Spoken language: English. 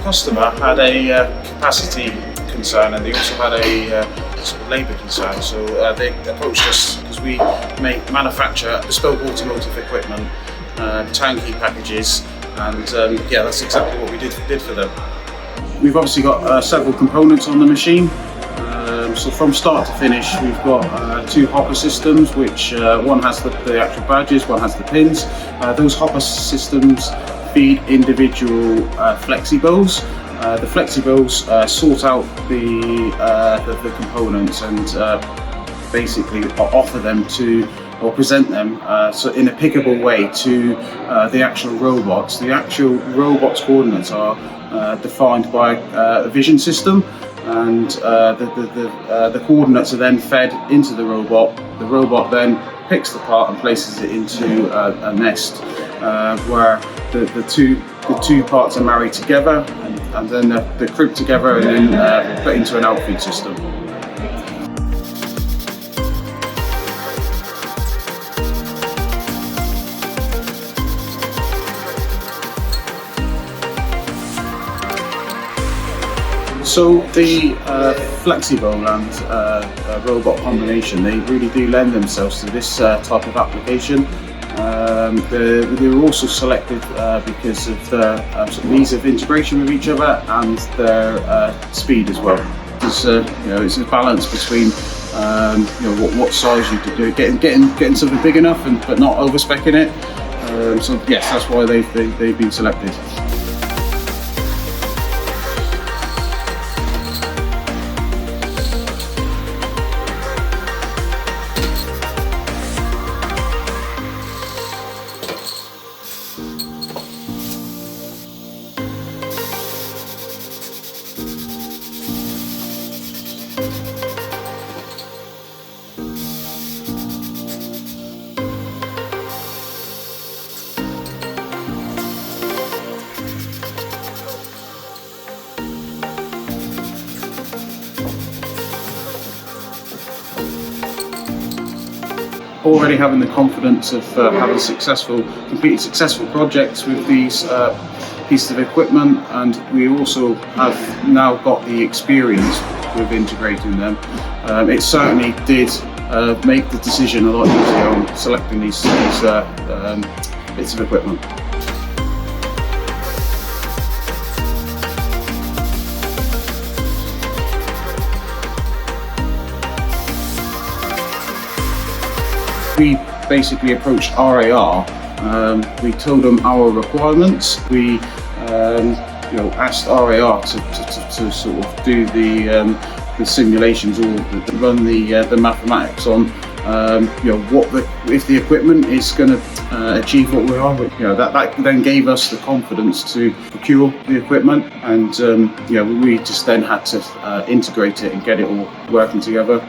customer had a capacity concern, and they also had a sort of labour concern. So they approached us because we manufacture bespoke automotive equipment, turnkey packages, and yeah, that's exactly what we did for them. We've obviously got several components on the machine. So from start to finish, we've got two hopper systems, which one has the actual badges, one has the pins. Those hopper systems feed individual FlexiBowls. The FlexiBowls sort out the components and basically offer them to, or present them so in a pickable way to the actual robots. The actual robots' coordinates are defined by a vision system, and the coordinates are then fed into the robot. The robot then picks the part and places it into a nest where the two parts are married together, and then they're crimped together and then put into an outfeed system. So the FlexiBowl and robot combination, they really do lend themselves to this type of application. They were also selected because of their sort of ease of integration with each other and their speed as well. It's a balance between what size you do, getting something big enough but not over-speccing it. So yes, that's why they've been selected. Already having the confidence of having completed successful projects with these pieces of equipment, and we also have now got the experience with integrating them. It certainly did make the decision a lot easier on selecting these bits of equipment. We basically approached RAR. We told them our requirements. We asked RAR to sort of do the simulations or run the mathematics on if the equipment is going to achieve what we are. That then gave us the confidence to procure the equipment, and we just then had to integrate it and get it all working together.